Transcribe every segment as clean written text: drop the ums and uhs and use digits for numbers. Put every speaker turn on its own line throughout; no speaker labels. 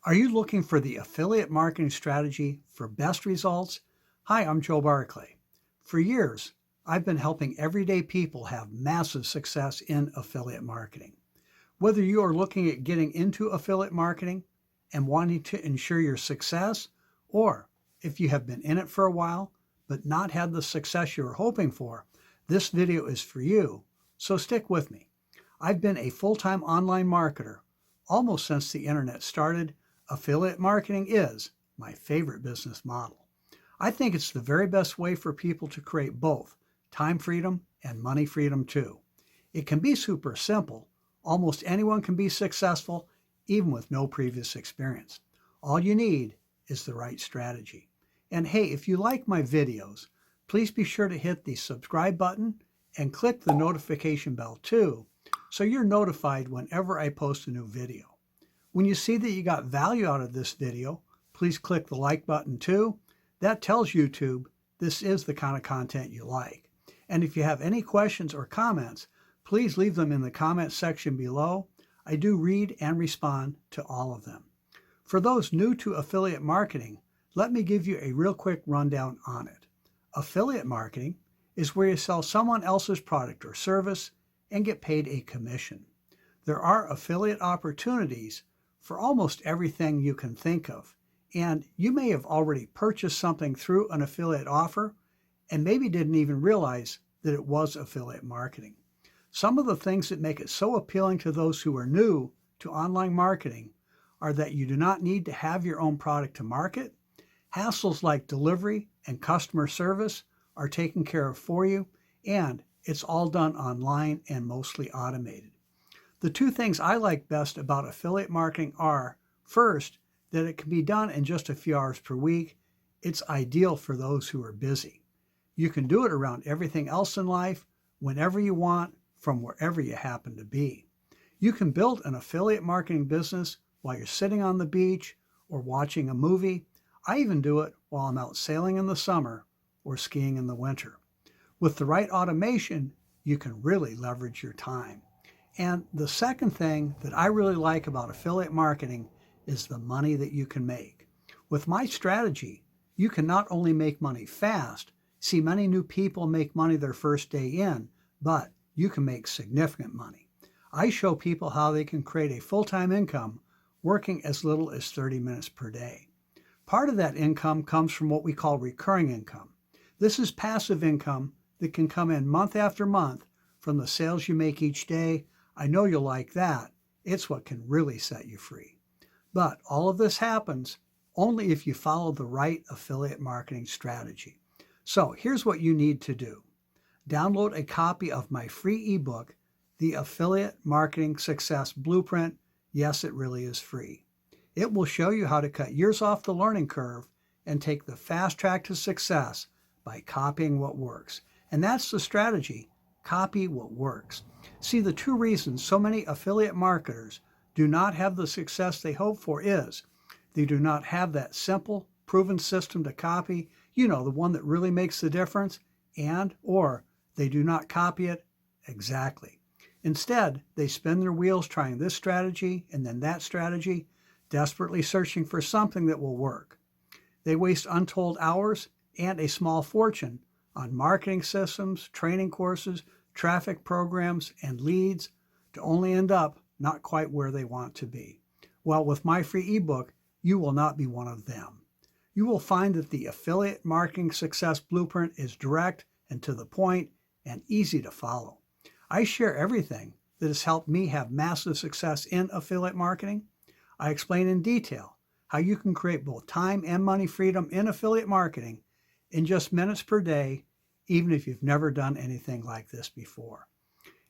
Are you looking for the affiliate marketing strategy for best results? Hi, I'm Joe Barclay. For years, I've been helping everyday people have massive success in affiliate marketing. Whether you are looking at getting into affiliate marketing and wanting to ensure your success, or if you have been in it for a while but not had the success you were hoping for, this video is for you, so stick with me. I've been a full-time online marketer almost since the internet started. Affiliate marketing is my favorite business model. I think it's the very best way for people to create both time freedom and money freedom too. It can be super simple. Almost anyone can be successful, even with no previous experience. All you need is the right strategy. And hey, if you like my videos, please be sure to hit the subscribe button and click the notification bell too, so you're notified whenever I post a new video. When you see that you got value out of this video, please click the like button too. That tells YouTube this is the kind of content you like. And if you have any questions or comments, please leave them in the comment section below. I do read and respond to all of them. For those new to affiliate marketing, let me give you a real quick rundown on it. Affiliate marketing is where you sell someone else's product or service and get paid a commission. There are affiliate opportunities for almost everything you can think of, and you may have already purchased something through an affiliate offer and maybe didn't even realize that it was affiliate marketing. Some of the things that make it so appealing to those who are new to online marketing are that you do not need to have your own product to market. Hassles like delivery and customer service are taken care of for you, and it's all done online and mostly automated. The two things I like best about affiliate marketing are, first, that it can be done in just a few hours per week. It's ideal for those who are busy. You can do it around everything else in life, whenever you want, from wherever you happen to be. You can build an affiliate marketing business while you're sitting on the beach or watching a movie. I even do it while I'm out sailing in the summer or skiing in the winter. With the right automation, you can really leverage your time. And the second thing that I really like about affiliate marketing is the money that you can make. With my strategy, you can not only make money fast, see many new people make money their first day in, but you can make significant money. I show people how they can create a full-time income working as little as 30 minutes per day. Part of that income comes from what we call recurring income. This is passive income that can come in month after month from the sales you make each day. I know you'll like that. It's what can really set you free. But all of this happens only if you follow the right affiliate marketing strategy. So here's what you need to do. Download a copy of my free ebook, The Affiliate Marketing Success Blueprint. Yes, it really is free. It will show you how to cut years off the learning curve and take the fast track to success by copying what works. And that's the strategy. Copy what works. See, the two reasons so many affiliate marketers do not have the success they hope for is they do not have that simple, proven system to copy, the one that really makes the difference, or they do not copy it exactly. Instead, they spin their wheels trying this strategy and then that strategy, desperately searching for something that will work. They waste untold hours and a small fortune on marketing systems, training courses, traffic programs, and leads to only end up not quite where they want to be. Well, with my free ebook, you will not be one of them. You will find that the Affiliate Marketing Success Blueprint is direct and to the point and easy to follow. I share everything that has helped me have massive success in affiliate marketing. I explain in detail how you can create both time and money freedom in affiliate marketing in just minutes per day, even if you've never done anything like this before.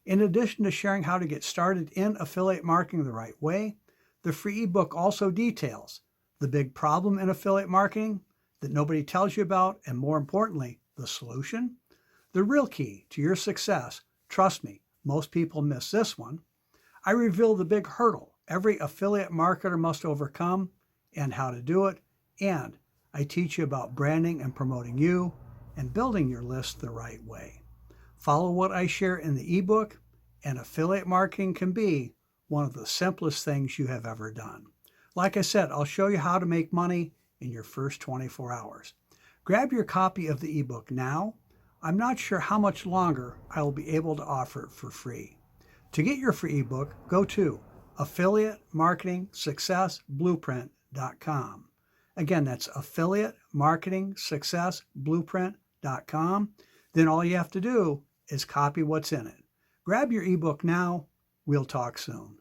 In addition to sharing how to get started in affiliate marketing the right way, the free ebook also details the big problem in affiliate marketing that nobody tells you about, and more importantly, the solution. The real key to your success, trust me, most people miss this one. I reveal the big hurdle every affiliate marketer must overcome and how to do it, and I teach you about branding and promoting you and building your list the right way. Follow what I share in the ebook, and affiliate marketing can be one of the simplest things you have ever done. Like I said, I'll show you how to make money in your first 24 hours. Grab your copy of the ebook now. I'm not sure how much longer I will be able to offer it for free. To get your free ebook, go to affiliatemarketingsuccessblueprint.com. Again, that's affiliatemarketingsuccessblueprint.com. Then all you have to do is copy what's in it. Grab your ebook now. We'll talk soon.